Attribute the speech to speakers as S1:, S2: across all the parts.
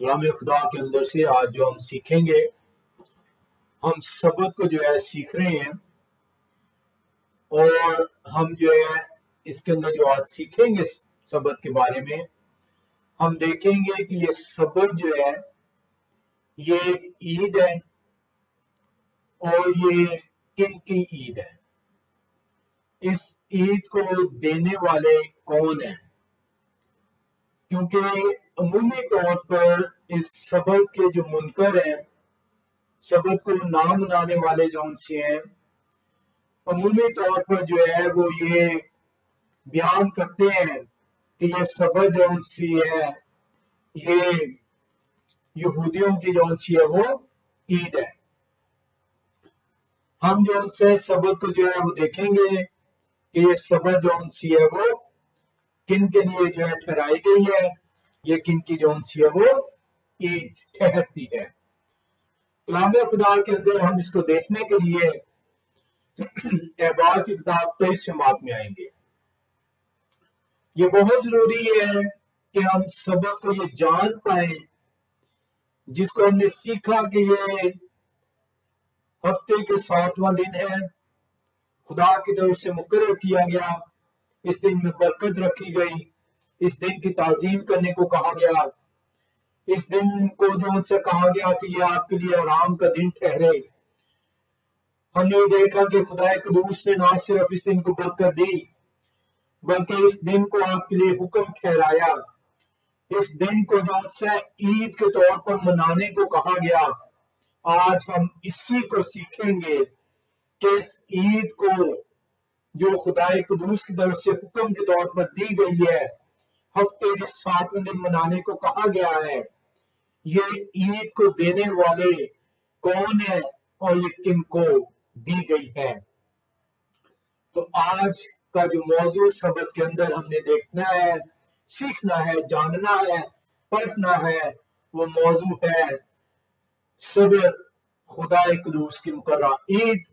S1: کلام خدا کے اندر سے آج جو ہم سیکھیں گے، ہم سبت کو جو ہے سیکھ رہے ہیں، اور ہم جو ہے اس کے اندر جو آج سیکھیں گے سبت کے بارے میں، ہم دیکھیں گے کہ یہ سبت جو ہے یہ ایک عید ہے، اور یہ کن کی عید ہے، اس عید کو دینے والے کون ہیں؟ کیونکہ عمومی طور پر اس سبت کے جو منکر ہیں، سبت کو نہ منانے والے جون سے ہیں، عمومی طور پر جو ہے وہ یہ بیان کرتے ہیں کہ یہ سبت جون سی ہے، یہ یہودیوں کی جون سی ہے وہ عید ہے۔ ہم جون سے سبت کو جو ہے وہ دیکھیں گے کہ یہ سبت جون سی ہے وہ کن کے لیے جو ہے ٹھہرائی گئی ہے، یہ کن کی جون سی ہے وہ عید ٹھہرتی ہے۔ کلام خدا کے اندر ہم اس کو دیکھنے کے لیے احبار کی کتاب 23 باب میں آئیں گے۔ یہ بہت ضروری ہے کہ ہم سبت کو یہ جان پائیں، جس کو ہم نے سیکھا کہ یہ ہفتے کے 7واں دن ہے، خدا کی طرف سے مقرر کیا گیا، اس دن میں برکت رکھی گئی، اس دن کی تعظیم کرنے کو کہا گیا، اس دن کو جو ان سے کہا گیا کہ یہ آپ کے لیے آرام کا دن ٹھہرے۔ ہم نے دیکھا کہ خداۓ قدوس نے نہ صرف اس دن کو برکت دی، بلکہ اس دن کو آپ کے لیے حکم ٹھہرایا، اس دن کو جو ان سے عید کے طور پر منانے کو کہا گیا۔ آج ہم اسی کو سیکھیں گے کہ اس عید کو جو خداۓ قدوس کی طرف سے حکم کے طور پر دی گئی ہے، ہفتے کے 7واں دن منانے کو کہا گیا ہے، یہ عید کو دینے والے کون ہیں اور یہ کن کو دی گئی ہے۔ تو آج کا جو موضوع سبت کے اندر ہم نے دیکھنا ہے، سیکھنا ہے، جاننا ہے، پرکھنا ہے، وہ موضوع ہے سبت، خدائے قدوس کی مقررہ عید۔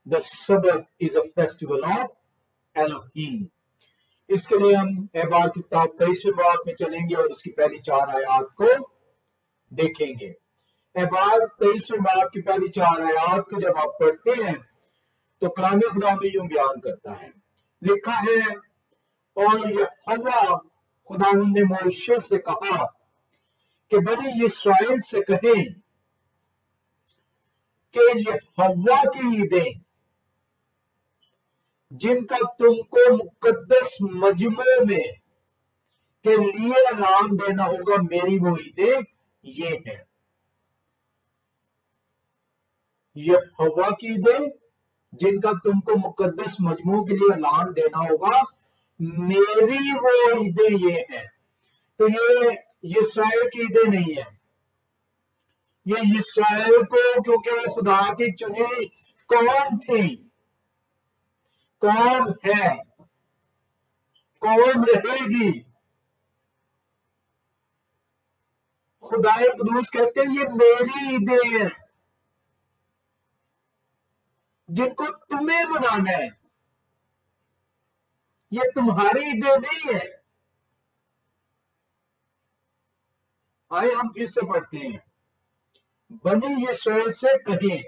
S1: The Sabbath is a festival of Elohim۔ اس کے لیے ہم احبار کی کتاب 23 باب میں چلیں گے اور اس کی پہلی 4 آیات کو دیکھیں گے۔ احبار 23 باب کی پہلی 4 آیات کو جب آپ پڑھتے ہیں تو کلام خدا میں یوں بیان کرتا ہے، لکھا ہے، اور یہواہ خداوند نے موشے سے کہا کہ بنی اسرائیل سے کہیں کہ یہواہ کی عیدیں جن کا تم کو مقدس مجمع میں کے لیے اعلان دینا ہوگا، میری وہ عیدیں یہ ہیں۔ یہواہ کی عیدیں جن کا تم کو مقدس مجموع کے لیے اعلان دینا ہوگا، میری وہ عیدیں یہ ہیں۔ تو یہ یسرائیل کی عیدیں نہیں ہیں، یہ یسرائیل کو، کیونکہ وہ خدا کی چنی قوم تھی، قوم ہے، قوم رہے گی۔ خدائے قدوس کہتے ہیں یہ میری عیدیں ہیں جن کو تمہیں منانا ہے، یہ تمہاری عیدیں نہیں ہے۔ آئے ہم پھر سے پڑھتے ہیں، بنی اسرائیل سے کہیں،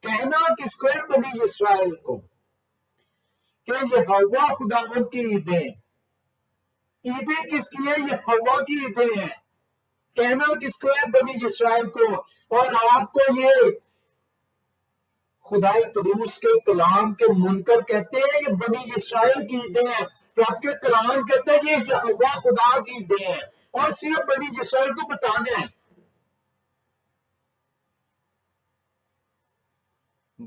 S1: کہنا کس کو ہے؟ بنی اسرائیل کو، کہ یہواہ خداوند کی عیدیں، عیدیں کس کی ہے؟ یہواہ کی عیدیں ہیں۔ کہنا کس کو ہے؟ بنی اسرائیل کو۔ اور آپ کو یہ خدائے قدوس کے کلام کے منکر کہتے ہیں یہ بنی اسرائیل کی عیدیں ہیں، تو آپ کے کلام کہتے ہیں یہ یہواہ خدا کی عیدیں ہیں، اور صرف بنی اسرائیل کو بتانا ہے۔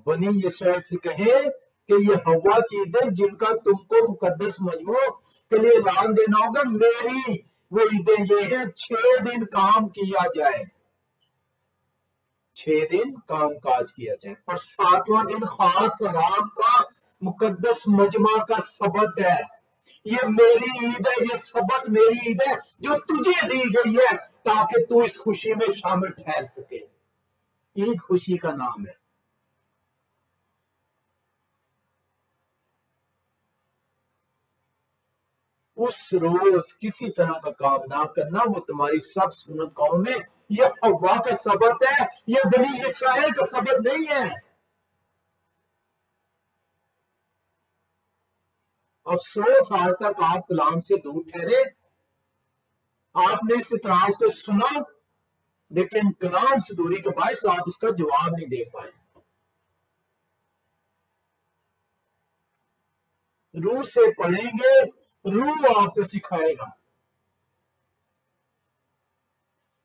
S1: بنی اسرائیل سے کہیں کہ یہواہ کی عیدیں جن کا تم کو مقدس مجموع کے لیے اعلان دینا ہوگا، میری وہ عیدیں یہ ہیں، 6 دن کام کیا جائے، 6 دن کام کاج کیا جائے، اور 7واں دن خاص آرام کا مقدس مجمع کا سبت ہے۔ یہ میری عید ہے، یہ سبت میری عید ہے جو تجھے دی گئی ہے تاکہ تو اس خوشی میں شامل ٹھہر سکے۔ عید خوشی کا نام ہے۔ اس روز کسی طرح کا کام نہ کرنا، وہ تمہاری سب سنت قوم میں یہواہ کا سبت ہے، یہ بنی اسرائیل کا سبت نہیں ہے۔ افسوس آج تک آپ کلام سے دور ٹھہرے، آپ نے اس اعتراض کو سنا لیکن کلام سے دوری کے باعث آپ اس کا جواب نہیں دے پائے۔ روح سے پڑھیں گے، روح آپ کو سکھائے گا۔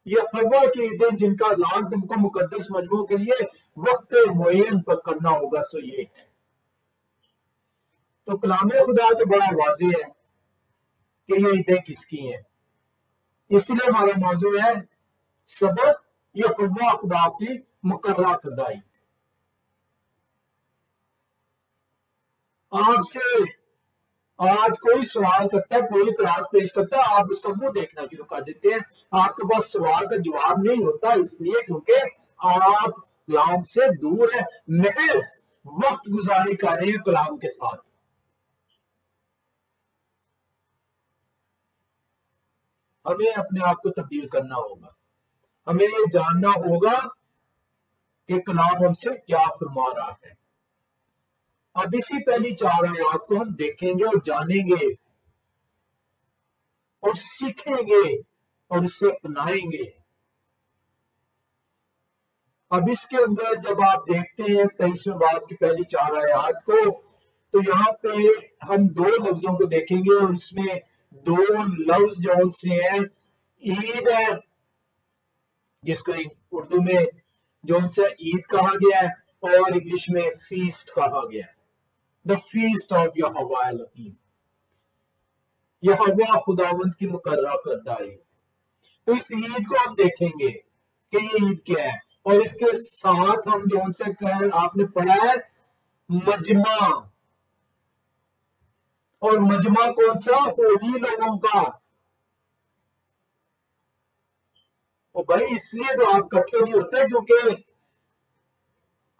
S1: یہ ہوا کے دن جن کا اعلان تم کو مقدس مجموعوں کے لیے وقت معین پر کرنا ہوگا، سو یہ ہے۔ تو کلام خدا تو بڑا واضح ہے کہ یہ عیدیں کس کی ہیں، اس لیے ہمارا موضوع ہے سبت، یہ ہوا خدا کی مقررہ کردہ عید۔ آپ سے آج کوئی سوال کرتا ہے، کوئی اعتراض پیش کرتا ہے، آپ اس کا منہ دیکھنا شروع کر دیتے ہیں، آپ کے پاس سوال کا جواب نہیں ہوتا، اس لیے کیونکہ آپ کلام سے دور ہیں، محض وقت گزاری کر رہے ہیں کلام کے ساتھ۔ ہمیں اپنے آپ کو تبدیل کرنا ہوگا، ہمیں یہ جاننا ہوگا کہ کلام ہم سے کیا فرما رہا ہے۔ اب اسی پہلی 4 آیات کو ہم دیکھیں گے اور جانیں گے اور سیکھیں گے اور اسے اپنائیں گے۔ اب اس کے اندر جب آپ دیکھتے ہیں 23ویں باب کی پہلی 4 آیات کو، تو یہاں پہ ہم 2 لفظوں کو دیکھیں گے اور اس میں 2 لفظ جو سے ہیں، عید ہے جس کو اردو میں جو سے عید کہا گیا ہے اور انگلش میں فیسٹ کہا گیا ہے، the feast of Yahawah Elohim، یہواہ خداوند کی مقررہ کردہ عید۔ تو اس عید کو ہم دیکھیں گے کہ یہ عید کیا ہے، اور اس کے ساتھ ہم جو سے آپ نے پڑھا ہے مجمع، اور مجمع کون سا؟ ہولی لوگوں کا۔ اور بھائی اس لیے تو آپ اکٹھے نہیں ہوتے کیونکہ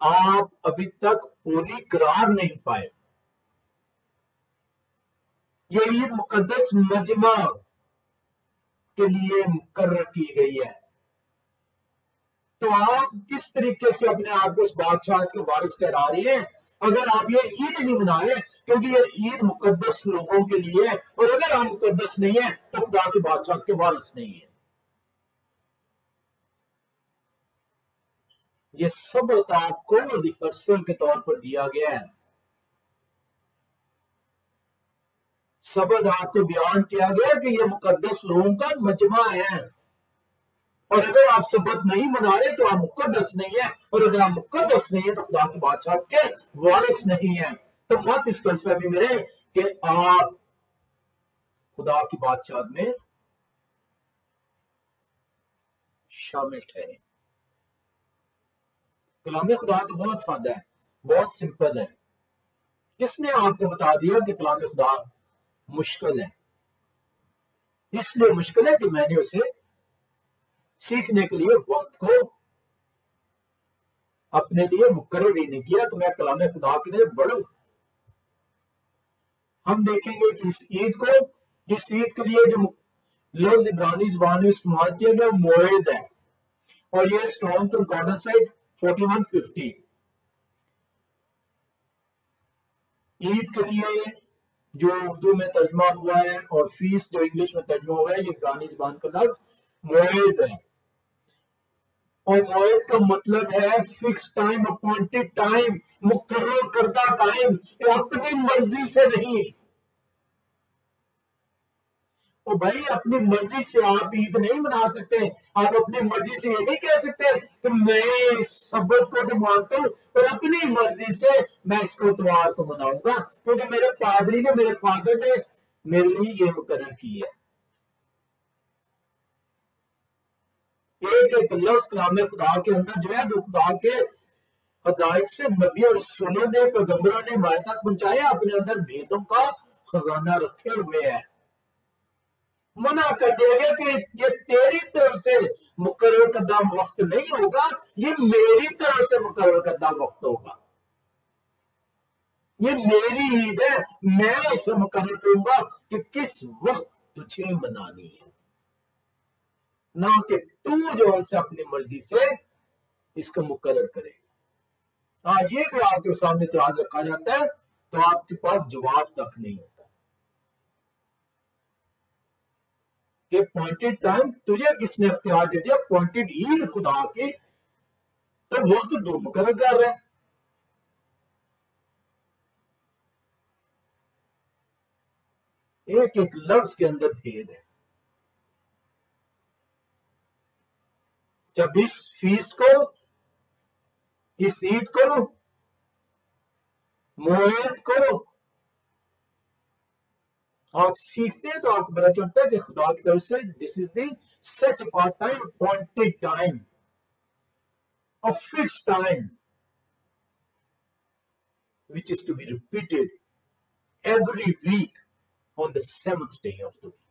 S1: آپ ابھی تک ہولی قرار نہیں پائے۔ یہ عید مقدس مجمع کے لیے مقرر کی گئی ہے۔ تو آپ کس طریقے سے اپنے آپ کو اس بادشاہت کے وارث ٹھہرا رہی ہیں اگر آپ یہ عید نہیں منا رہے؟ کیونکہ یہ عید مقدس لوگوں کے لیے ہے، اور اگر آپ مقدس نہیں ہیں تو خدا کی بادشاہت کے وارث نہیں ہیں۔ یہ سبت آپ کو ریہرسل کے طور پر دیا گیا ہے، سبت آپ کو بیان کیا گیا کہ یہ مقدس لوگوں کا مجمع ہے، اور اگر آپ سبت نہیں منا رہے تو آپ مقدس نہیں ہیں، اور اگر آپ مقدس نہیں ہیں تو خدا کی بادشاہت کے وارث نہیں ہیں۔ تو مت اس غلط فہمی میں رہے کہ آپ خدا کی بادشاہت میں شامل ٹھہریں۔ کلام خدا تو بہت سادہ ہے، بہت سمپل ہے۔ کس نے آپ کو بتا دیا کہ کلام خدا مشکل ہے؟ اس لیے مشکل ہے کہ میں نے اسے سیکھنے کے لیے وقت کو اپنے لیے مقرر ہی نہیں کیا کہ میں کلام خدا کے لیے بڑھوں۔ ہم دیکھیں گے کہ اس عید کے لیے جو لفظ عبرانی زبان میں استعمال کیا گیا موعد ہے، اور یہ اسٹرانگ کنکارڈنس ہے 4150۔ عید کے لیے جو اردو میں ترجمہ ہوا ہے اور فیس جو انگلش میں ترجمہ ہوا ہے، یہ عبرانی زبان کا لفظ موعد ہے، اور موعد کا مطلب ہے فکس ٹائم، اپوائنٹڈ ٹائم، مقرر کردہ ٹائم، اپنی مرضی سے نہیں۔ اور بھائی اپنی مرضی سے آپ عید نہیں منا سکتے، آپ اپنی مرضی سے یہ نہیں کہہ سکتے کہ میں اس سبت کو تو مانتا ہوں اور اپنی مرضی سے میں اس کو اتوار کو مناؤں گا کیونکہ میرے پادری نے، میرے فادر نے میرے لیے یہ مقرر کی ہے۔ ایک ایک لفظ کلام خدا کے اندر جو ہے، جو خدا کے ہدایت سے نبی اور رسولوں نے، پیغمبروں نے ہمارے تک پہنچایا، اپنے اندر بھیدوں کا خزانہ رکھے ہوئے ہے۔ منع کر دیا گیا کہ یہ تیری طرف سے مقرر کردہ وقت نہیں ہوگا، یہ میری طرف سے مقرر کردہ وقت ہوگا۔ یہ میری عید ہے، میں اسے مقرر کروں گا کہ کس وقت تجھے منانی ہے، نہ کہ تو جو ان سے اپنی مرضی سے اس کو مقرر کرے گا۔ ہاں یہ بھی آپ کے سامنے اعتراض رکھا جاتا ہے تو آپ کے پاس جواب تک نہیں ہوتا کہ اپوائنٹڈ ٹائم تجھے کس نے اختیار دے دیا، اپوائنٹڈ عید خدا کی تو وقت تو مقرر کر رہے ہیں۔ ایک ایک لفظ کے اندر بھید ہے۔ جب اس فیسٹ کو، اس عید کو، موعد کو آپ سیکھتے ہیں تو آپ کو پتا چلتا ہے کہ خدا کی طرف سے this is the set apart time, appointed time, a fixed time which is to be repeated every week on the 7th day of the week.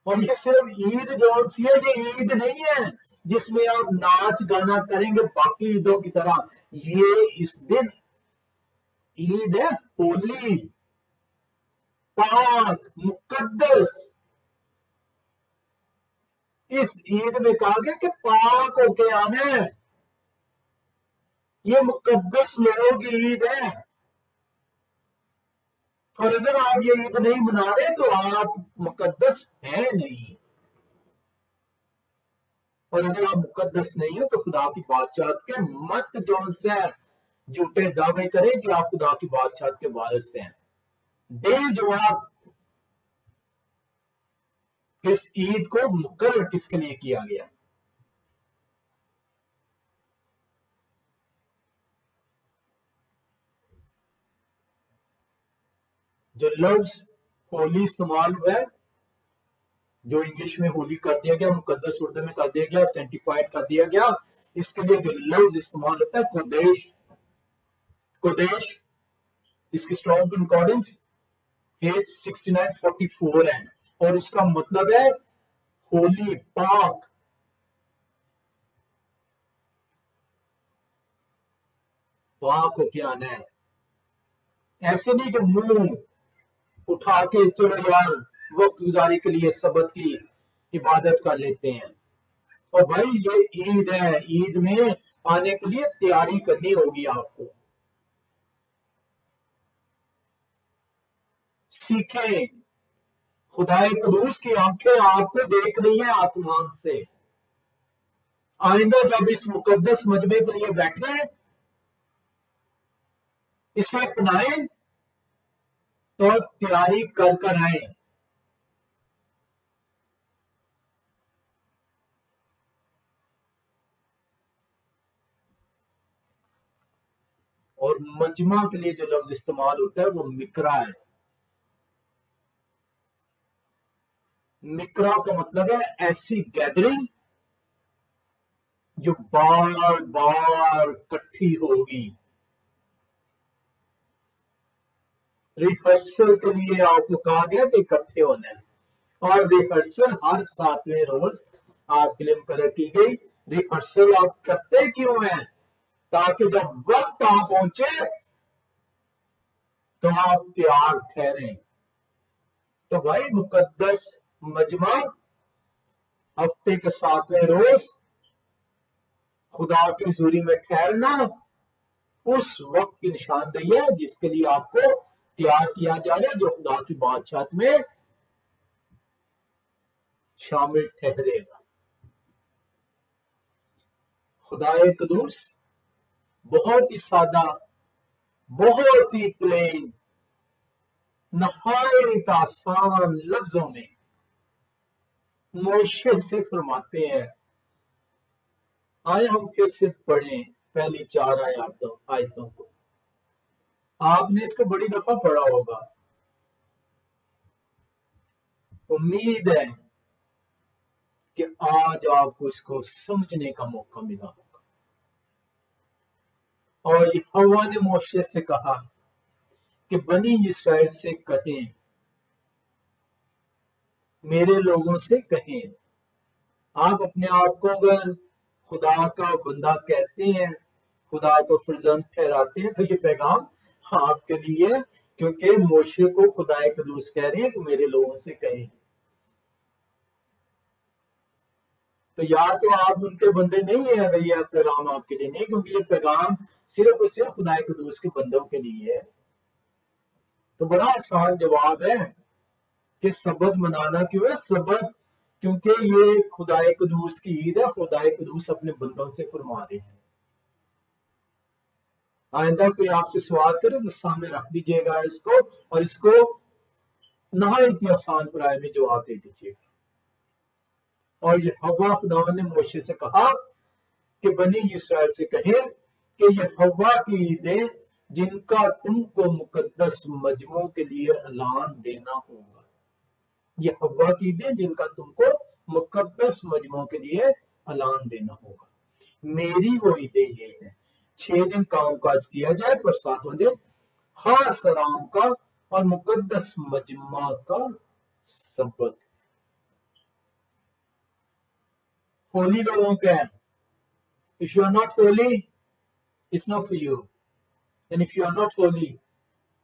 S1: اور یہ صرف عید جو سی ہے، یہ عید نہیں ہے جس میں آپ ناچ گانا کریں گے باقی عیدوں کی طرح۔ یہ اس دن عید ہے ہولی، پاک، مقدس۔ اس عید میں کہا گیا کہ پاک ہو کے آنا ہے، یہ مقدس لوگوں کی عید ہے۔ اور اگر آپ یہ عید نہیں منا رہے تو آپ مقدس ہیں نہیں، اور اگر آپ مقدس نہیں ہیں تو خدا کی بادشاہت کے مت جون سے جھوٹے دعوے کریں کہ آپ خدا کی بادشاہت کے وارث ہیں۔ دے جواب، اس عید کو مقرر کس کے لیے کیا گیا؟ جو لفظ ہولی استعمال ہوا ہے، جو انگلش میں ہولی کر دیا گیا، مقدس اردو میں کر دیا گیا، سینٹیفائڈ کر دیا گیا، اس کے لیے جو لفظ استعمال ہوتا ہے قدوس، قدوس، اس کی اسٹرانگ کنکارڈنس پیج 6944 ہے، اور اس کا مطلب ہے ہولی، پاک۔ پاک ہو کے آنا ہے، ایسے نہیں کہ منہ اٹھا کے چلو یار وقت گزاری کے لیے سبت کی عبادت کر لیتے ہیں۔ اور بھائی یہ عید ہے، عید میں آنے کے لیے تیاری کرنی ہوگی آپ کو۔ سیکھیں، خدائے قدوس کی آنکھیں آپ کو دیکھ رہی ہیں آسمان سے۔ آئندہ جب اس مقدس مجمع کے لیے بیٹھے اسے اپنائیں تو تیاری کر کر آئیں۔ اور مجمع کے لیے جو لفظ استعمال ہوتا ہے وہ مقرر ہے۔ مقرر کا مطلب ہے ایسی گیدرنگ جو بار بار کٹھی ہوگی۔ ریہرسل کے لیے آپ کو کہا گیا کہ اکٹھے ہونا ہے، اور ریہرسل ہر 7ویں روز آپ کے لیے مقرر کی گئی۔ ریہرسل آپ کرتے کیوں ہیں؟ تاکہ جب وقت آپ پہنچے تو آپ تیار ٹھہریں۔ تو بھائی مقدس مجمع، ہفتے کے 7ویں روز خدا کی حضوری میں ٹھہرنا اس وقت کی نشاندہی ہے جس کے لیے آپ کو تیار کیا جا رہا ہے، جو خدا کی بادشاہت میں شامل ٹھہرے گا۔ خدائے قدوس بہت ہی سادہ، بہت ہی پلین، نہایت آسان لفظوں میں موشے سے فرماتے ہیں۔ آئے ہم پھر سے پڑھیں پہلی 4 آیتوں کو۔ آپ نے اس کو بڑی دفعہ پڑھا ہوگا، امید ہے کہ آج آپ کو اس کو سمجھنے کا موقع ملا ہوگا۔ اور یہواہ نے موشے سے کہا کہ بنی اسرائیل سے کہیں، میرے لوگوں سے کہیں۔ آپ اپنے آپ کو اگر خدا کا بندہ کہتے ہیں، خدا کو فرزند ٹھہراتے ہیں، تو یہ پیغام آپ کے لیے، کیونکہ موشے کو خدا قدوس کہہ رہے ہیں کہ میرے لوگوں سے کہیں، تو یا تو آپ ان کے بندے نہیں ہیں اگر یہ پیغام آپ کے لیے نہیں، کیونکہ یہ پیغام صرف اور صرف خدا قدوس کے بندوں کے لیے ہے۔ تو بڑا آسان جواب ہے کہ سبت منانا کیوں ہے؟ سبت کیونکہ یہ خدا قدوس کی عید ہے، خدا قدوس اپنے بندوں سے فرما رہے ہیں۔ آئندہ کوئی آپ سے سوال کرے تو سامنے رکھ دیجئے گا اس کو، اور اس کو نہایت ہی آسان پرائے میں جواب دے دیجئے گا۔ اور یہ یہواہ خداوند نے موشے سے کہا کہ بنی اسرائیل سے کہیں کہ یہ یہواہ کی عیدیں جن کا تم کو مقدس مجموعوں کے لیے اعلان دینا ہوگا، یہ یہواہ کی عیدیں جن کا تم کو مقدس مجموعوں کے لیے اعلان دینا ہوگا۔ میری وہ عیدیں یہ ہیں، 6 دن کام کاج کیا جائے پر 7واں دن خاص آرام کا اور مقدس مجمع کا سبت۔ ہولی لوگوں کا ہے، if you are not holy it's not for you, and if you are not holy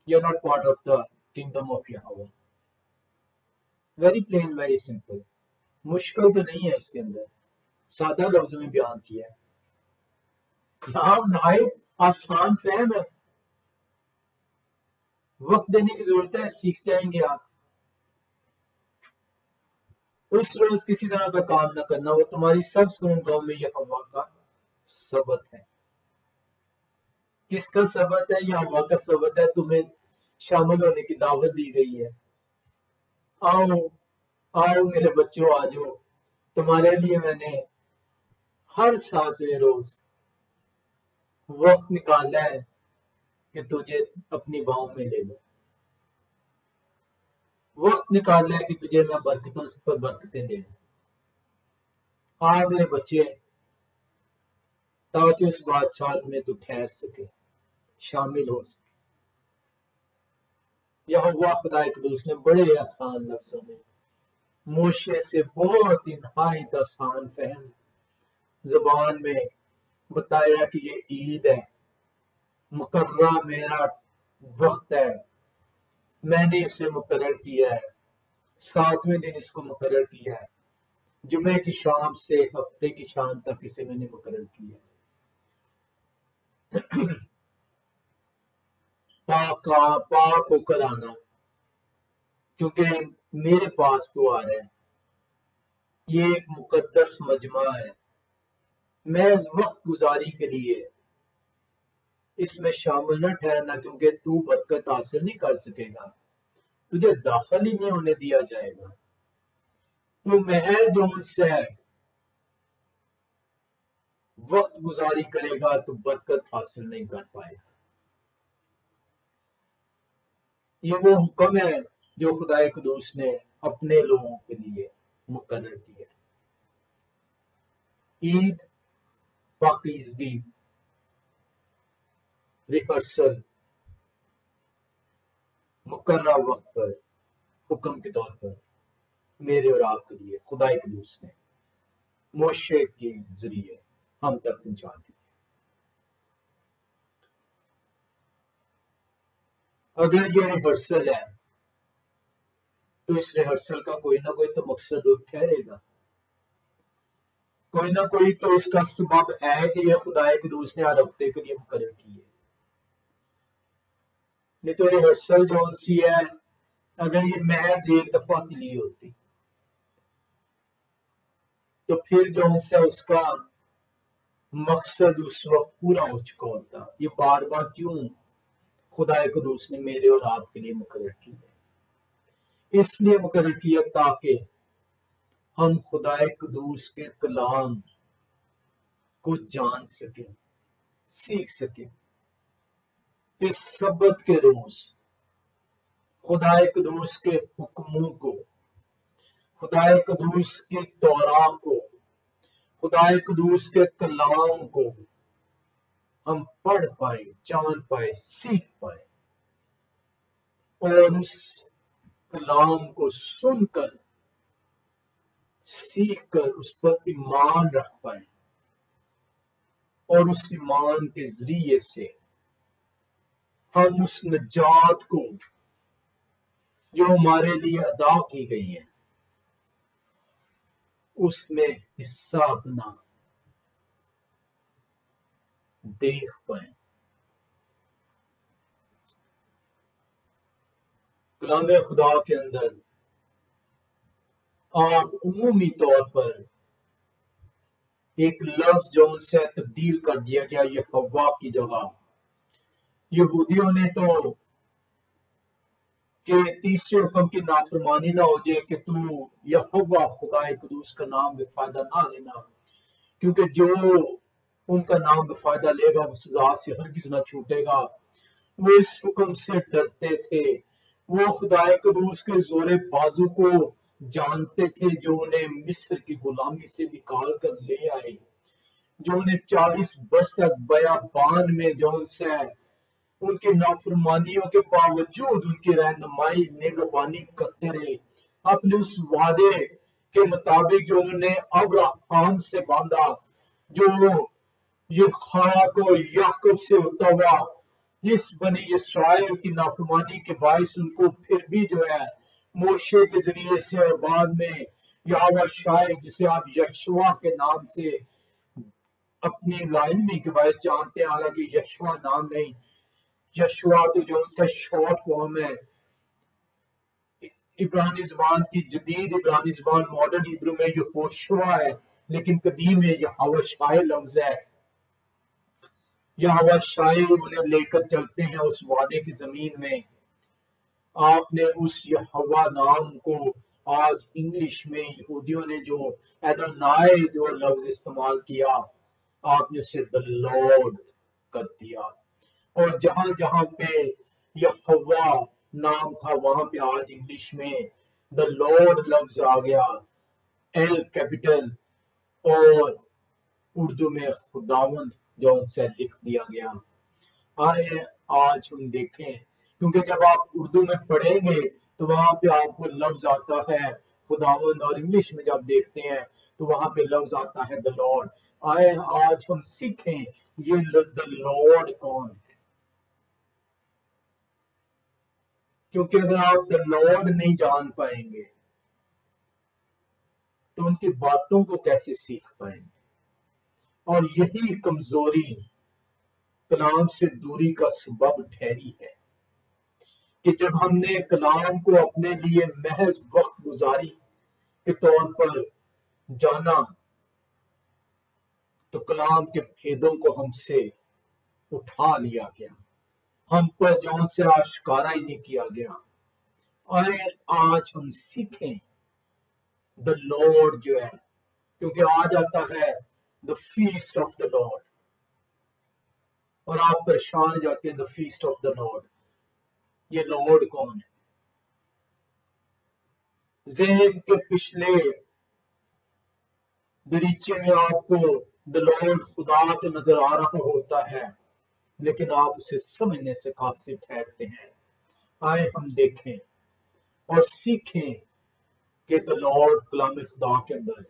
S1: you are not part of the kingdom of Yahawah. very plain, very simple. مشکل تو نہیں ہے اس کے اندر، سادہ لفظ میں بیان کیا ہے، کلام نہایت آسان فہم ہے، وقت دینے کی ضرورت ہے، سیکھ جائیں گے آپ۔ اس روز کسی طرح کا کام نہ کرنا، وہ تمہاری سب گاؤں میں یہواہ کا سبت ہے۔ کس کا سبت ہے؟ یہواہ کا سبت ہے، تمہیں شامل ہونے کی دعوت دی گئی ہے۔ آؤ آؤ میرے بچوں، آ جاؤ، تمہارے لیے میں نے ہر 7ویں روز وقت نکالا ہے کہ تجھے اپنی باہوں میں لے لو، وقت نکالا ہے کہ تجھے میں برکتوں پر برکتیں دے دوں۔ میرے بچے، تاکہ اس بادشاہت میں تو ٹھہر سکے، شامل ہو سکے۔ یہواہ خدا قدوس نے بڑے آسان لفظوں میں موشے سے بہت انتہائی آسان فہم زبان میں بتایا کہ یہ عید ہے، مقرر میرا وقت ہے، میں نے اسے مقرر کیا ہے، 7ویں دن اس کو مقرر کیا ہے، جمعے کی شام سے ہفتے کی شام تک اسے میں نے مقرر کیا ہے۔ پاک ہو کر آنا، کیونکہ میرے پاس تو آ رہا ہے، یہ ایک مقدس مجمع ہے، محض وقت گزاری کے لیے اس میں شامل نہ ٹھہرنا، کیونکہ تو برکت حاصل نہیں کر سکے گا، تجھے داخل ہی نہیں ہونے دیا جائے گا، تو محض جو ان سے وقت گزاری کرے گا تو برکت حاصل نہیں کر پائے گا۔ یہ وہ حکم ہے جو خدا قدوس نے اپنے لوگوں کے لیے مقرر کیا۔ عید، پاکیزگی، ریہرسل، مقررہ وقت پر، حکم کے طور پر میرے اور آپ کے لیے خدا قدوس نے موشے کے ذریعے ہم تک پہنچا دی۔ اگر یہ ریہرسل ہے تو اس ریہرسل کا کوئی نہ کوئی تو مقصد ٹھہرے گا، کوئی نہ کوئی تو اس کا سبب ہے کہ یہ خدا قدوس نے ہر ہفتے کے لیے مقرر کی ہے۔ نہیں تو ریہرسل جو سی ہے، اگر یہ محض ایک دفعہ کے لیے ہوتی تو پھر جو سے اس کا مقصد اس وقت پورا ہو چکا ہوتا۔ یہ بار بار کیوں خدا قدوس نے میرے اور آپ کے لیے مقرر کی ہے؟ اس لیے مقرر کیا تاکہ ہم خدا قدوس کے کلام کو جان سکیں، سیکھ سکیں۔ اس سبت کے روز خدا قدوس کے حکموں کو، خدا قدوس کی توراہ کو، خدا قدوس کے کلام کو ہم پڑھ پائے، جان پائے، سیکھ پائے، اور اس کلام کو سن کر، سیکھ کر اس پر ایمان رکھ پائے، اور اس ایمان کے ذریعے سے ہم اس نجات کو جو ہمارے لیے ادا کی گئی ہے اس میں حصہ اپنا دیکھ پائیں۔ کلام خدا کے اندر آپ عمومی طور پر ایک لفظ جو ان سے تبدیل کر دیا گیا یہواہ کی جگہ، یہودیوں نے تو کہ تیسرے حکم کی نافرمانی نہ ہو جائے کہ تو یہواہ خدائے قدوس کا نام بے فائدہ نہ لینا، کیونکہ جو ان کا نام بے فائدہ لے گا وہ سزا سے ہرگز نہ چھوٹے گا۔ وہ اس حکم سے ڈرتے تھے، وہ خدائے قدوس کے زور بازو کو جانتے تھے جو انہیں مصر کی غلامی سے نکال کر لے آئے، جو انہیں 40 برس تک بیابان میں جو ان سے ان کی نافرمانیوں کے باوجود ان کی رہنمائی نگہبانی کرتے رہے، اپنے اس وعدے کے مطابق جو انہوں نے ابراہیم سے باندھا، جو یہ خاک اور یعقوب سے ہوتا ہوا اس بنی اسرائیل کی نافرمانی کے باعث ان کو پھر بھی جو ہے موشے کے ذریعے سے اور بعد میں یہواہ شاہد جسے آپ یشوا کے نام سے اپنی لائنمی کے باعث جانتے ہیں، حالانکہ یشوا نام نہیں، یشوا تو جو ان سے شارٹ فارم ہے، عبرانی زبان کی جدید عبرانی زبان ماڈرن ہیبرو میں یہوشوا ہے، لیکن قدیم میں یہواہ شاہد لفظ ہے۔ یہواہ شاہد انہیں لے کر چلتے ہیں اس وعدے کی زمین میں۔ آپ نے اس یہواہ نام کو آج انگلش میں یہودیوں نے جو ایدونائے جو لفظ استعمال کیا، آپ نے اسے the Lord کر دیا، اور جہاں جہاں پہ یہواہ نام تھا وہاں پہ آج انگلش میں the Lord لفظ آ گیا، ایل کیپٹل، اور اردو میں خداوند جو ان سے لکھ دیا گیا۔ آئے آج ہم دیکھیں، کیونکہ جب آپ اردو میں پڑھیں گے تو وہاں پہ آپ کو لفظ آتا ہے خداوند، اور انگلش میں جب دیکھتے ہیں تو وہاں پہ لفظ آتا ہے the Lord۔ آئے آج ہم سیکھیں یہ the Lord کون ہے، کیونکہ اگر آپ the Lord نہیں جان پائیں گے تو ان کی باتوں کو کیسے سیکھ پائیں گے؟ اور یہی کمزوری کلام سے دوری کا سبب ٹھہری ہے کہ جب ہم نے کلام کو اپنے لیے محض وقت گزاری کے طور پر جانا تو کلام کے بھیدوں کو ہم سے اٹھا لیا گیا، ہم پر جو ان سے آشکارا ہی نہیں کیا گیا۔ آئے آج ہم سیکھیں the Lord جو ہے، کیونکہ آج آتا ہے the feast of the Lord، اور آپ پریشان ہو جاتے ہیں the feast of the Lord، یہ لارڈ کون ہے؟ ذہن کے پچھلے دریچے میں آپ کو the Lord خدا تو نظر آ رہا ہوتا ہے، لیکن آپ اسے سمجھنے سے قاصر ٹھہرتے ہیں۔ آئے ہم دیکھیں اور سیکھیں کہ the Lord کلام خدا کے اندر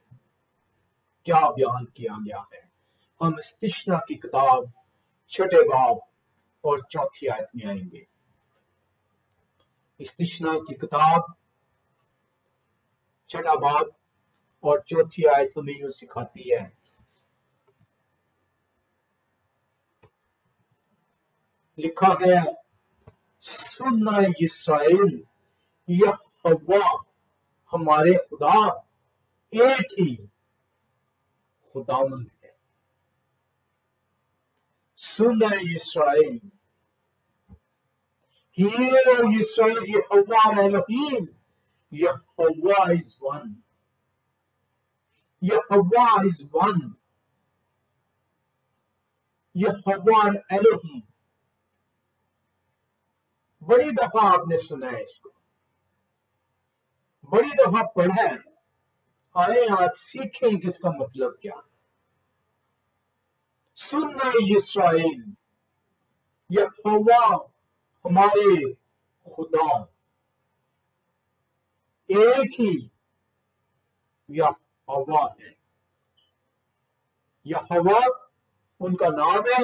S1: کیا بیان کیا گیا ہے۔ ہم استشنا کی کتاب 6 باب اور 4 آیت میں آئیں گے۔ استشنا کی کتاب 6 باب اور 4 آیت ہمیں یوں سکھاتی ہے، لکھا ہے سننا یسرائیل، یہواہ ہمارے خدا ایک ہی خداوند ہے۔ سننا یسرائیل، Hear O Israel, Yahawah Elohim, Yahawah is one. Yahawah is one. Yahawah Elohim. بڑی دفعہ آپ نے سنا ہے اس کو، بڑی دفعہ پڑھا ہے۔ آئے آج سیکھیں کہ اس کا مطلب کیا ہے۔ سننا اسرائیل، یہواہ ہمارے خدا ایک ہی یہواہ ہے۔ یہواہ ان کا نام ہے،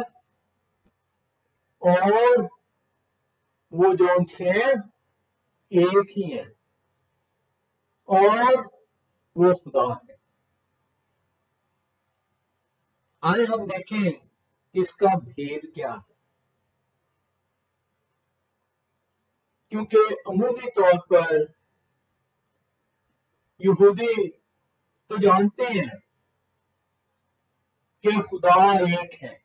S1: اور وہ جو ان سے ایک ہی ہیں، اور وہ خدا ہے۔ آئے ہم دیکھیں کہ اس کا بھید کیا ہے، کیونکہ عمومی طور پر یہودی تو جانتے ہیں کہ خدا ایک ہے،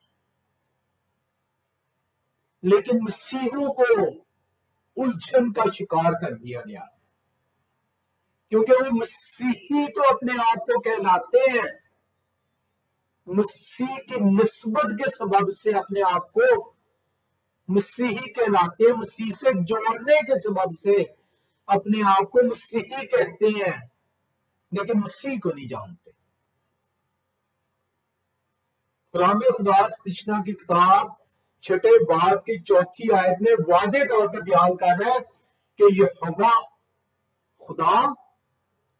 S1: لیکن مسیحوں کو الجھن کا شکار کر دیا گیا، کیونکہ وہ مسیحی تو اپنے آپ کو کہلاتے ہیں، مسیح کی نسبت کے سبب سے اپنے آپ کو مسیحی کہلاتے ہیں، مسیح سے جوڑنے کے سبب سے اپنے آپ کو مسیحی کہتے ہیں، لیکن مسیح کو نہیں جانتے۔ کلام خدا استشنا کی کتاب 6 باب کی 4 آیت میں واضح طور پر بیان کر رہا ہے کہ یہواہ خدا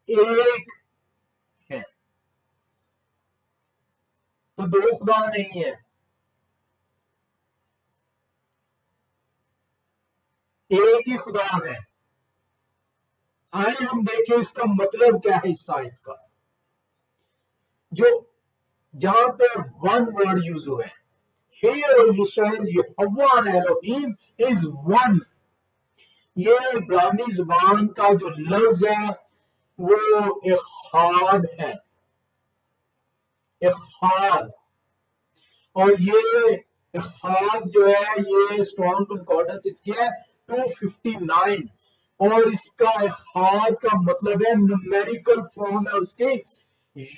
S1: ایک ہے، تو دو خدا نہیں ہے، ایک ہی خدا ہے۔ آئے ہم دیکھیں اس کا مطلب کیا ہے اس آیت کا، جو جہاں پہ ون ورڈ یوز ہوا ہے، Hear O Israel, Yahawah Elohim is one۔ یہ عبرانی زبان کا جو لفظ ہے وہ احاد ہے، احاد، اور یہ احاد جو ہے یہ اسٹرانگ کنکارڈنس اس کی ہے 259، اور اس کا احاد کا مطلب ہے نومیریکل فارم ہے اس کی،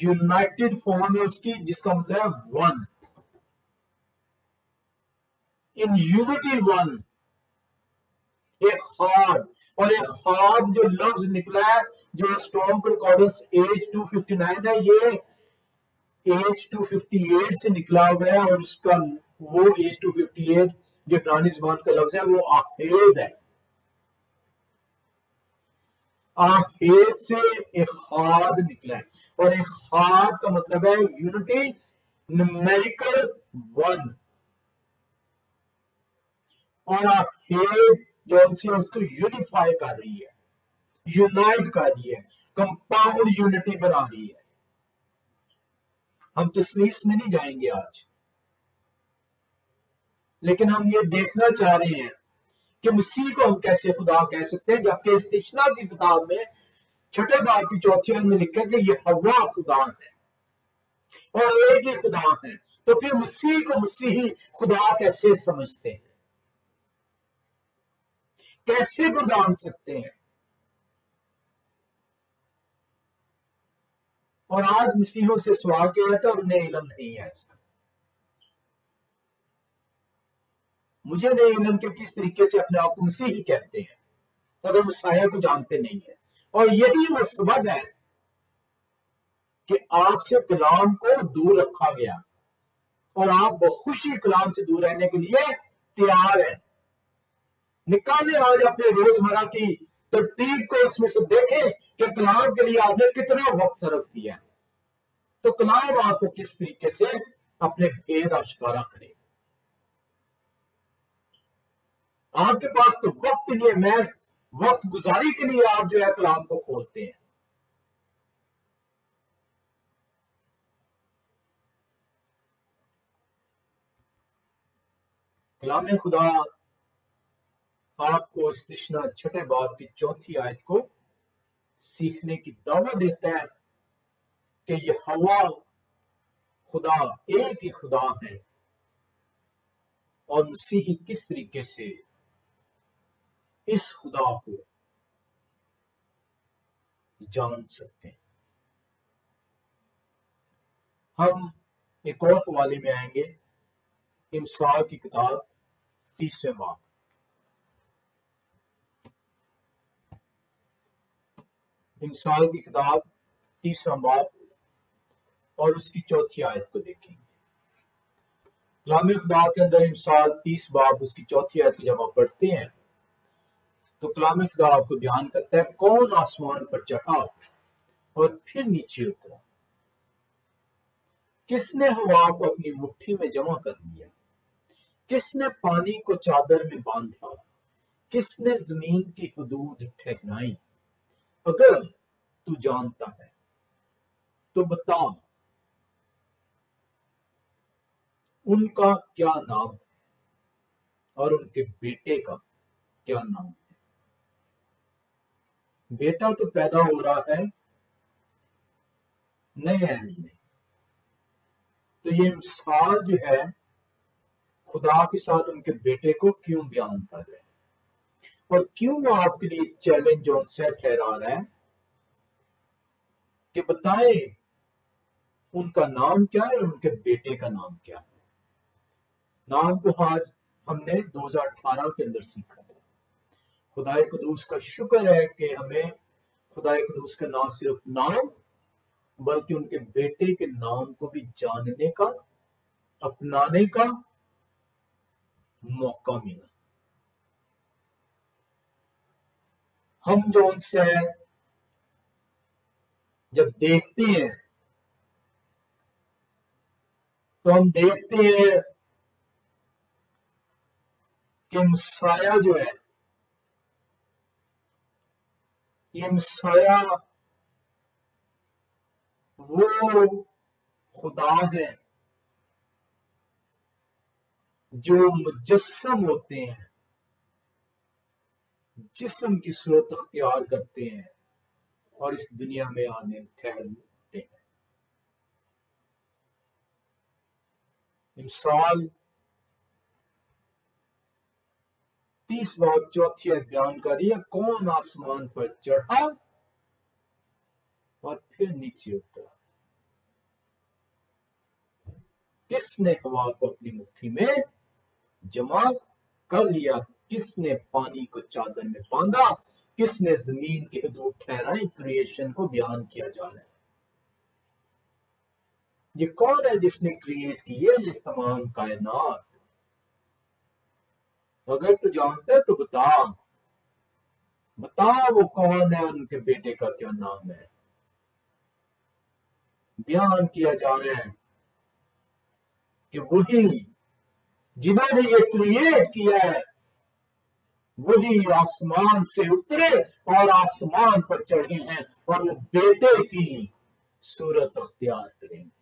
S1: یونائٹڈ فارم ہے اس کی، جس کا مطلب ہے ون، ان یونٹی ون، احاد۔ اور احاد جو لفظ نکلا ہے جو اسٹرانگ کنکارڈنس ایج 259 ہے، یہ ایج 258 سے نکلا ہوا ہے، اور اس کا وہ ایج 258 جو عبرانی زبان کا لفظ ہے وہ آہید ہے، آہید سے احاد نکلا ہے، اور احاد کا مطلب ہے یونٹی، نومیریکل ون، اور آہید جو اس کو یونیفائی کر رہی ہے، یونائٹ کر رہی ہے، کمپاؤنڈ یونٹی بنا رہی ہے۔ ہم تثلیث میں نہیں جائیں گے آج، لیکن ہم یہ دیکھنا چاہ رہے ہیں کہ مسیح کو ہم کیسے خدا کہہ سکتے ہیں، جبکہ استشنا کی کتاب میں 6 باب کی 4 آیت میں لکھا ہے کہ یہواہ خدا ہے اور ایک ہی خدا ہے، تو پھر مسیح کو مسیحی خدا کیسے سمجھتے ہیں، کیسے گردان سکتے ہیں؟ اور آج مسیحوں سے سوال کیا جاتا ہے اور انہیں علم نہیں ہے اس کا۔ مجھے نہیں علم کہ کس طریقے سے اپنے آپ کو مسیحی کہتے ہیں اگر مسیح کو جانتے نہیں ہیں، اور یہی وہ سبب ہے کہ آپ سے کلام کو دور رکھا گیا، اور آپ بخوشی کلام سے دور رہنے کے لیے تیار ہیں۔ نکالیں آج اپنے روزمرہ کی ترتیب کو، اس میں سے دیکھیں کہ کلام کے لیے آپ نے کتنا وقت صرف کیا، تو کلام آپ کو کس طریقے سے اپنے بھید آشکارا کرے۔ آپ کے پاس تو وقت نہیں ہے، محض وقت گزاری کے لیے آپ جو ہے کلام کو کھولتے ہیں۔ کلام خدا آپ کو استشنا 6 باب کی 4 آیت کو سیکھنے کی دعوت دیتا ہے کہ یہواہ خدا ایک ہی خدا ہے، اور مسیحی کس طریقے سے اس خدا کو جان سکتے ہیں۔ ہم ایک اور حوالے میں آئیں گے، امثال کی کتاب 30 باب، امثال کی کتاب 30 باب اور اس کی 4 آیت کو دیکھیں گے۔ کلام خدا کے اندر امثال 30 باب اس کی 4 آیت کو جب آپ پڑھتے ہیں تو کلام خدا آپ کو بیان کرتا ہے کون آسمان پر چڑھا اور پھر نیچے اترا، کس نے ہوا کو اپنی مٹھی میں جمع کر لیا؟ کس نے پانی کو چادر میں باندھا؟ کس نے زمین کی حدود ٹھہرائی؟ اگر تو جانتا ہے تو بتا ان کا کیا نام ہے اور ان کے بیٹے کا کیا نام ہے؟ بیٹا تو پیدا ہو رہا ہے نئے عہد میں، تو یہ امثال جو ہے خدا کے ساتھ ان کے بیٹے کو کیوں بیان کر رہے ہیں، اور کیوں وہ آپ کے لیے چیلنج اور سے ٹھہرا رہا ہے کہ بتائیں ان کا نام کیا ہے اور ان کے بیٹے کا نام کیا ہے۔ نام کو آج ہم نے 2018 کے اندر سیکھا تھا۔ خدائے قدوس کا شکر ہے کہ ہمیں خدائے قدوس کا نہ صرف نام بلکہ ان کے بیٹے کے نام کو بھی جاننے کا، اپنانے کا موقع ملا۔ ہم جو ان سے جب دیکھتے ہیں تو ہم دیکھتے ہیں کہ مسیح جو ہے، یہ مسیح وہ خدا ہے جو مجسم ہوتے ہیں، جسم کی صورت اختیار کرتے ہیں اور اس دنیا میں آنے ٹھہرتے ہیں۔ امثال 30 باب 4 بیان کر رہی ہے، کون آسمان پر چڑھا اور پھر نیچے اترا؟ کس نے ہوا کو اپنی مٹھی میں جمع کر لیا؟ کس نے پانی کو چادر میں باندھا؟ کس نے زمین کی حدود ٹھہرائی؟ کریشن کو بیان کیا جا رہا ہے۔ یہ کون ہے جس نے کریٹ کی ہے یہ تمام کائنات؟ اگر تو جانتا ہے تو بتا وہ کون ہے، ان کے بیٹے کا کیا نام ہے؟ بیان کیا جا رہا ہے کہ وہی جنہوں نے یہ کریٹ کیا ہے وہی آسمان سے اترے اور آسمان پر چڑھے ہیں اور وہ بیٹے کی صورت اختیار کریں گے۔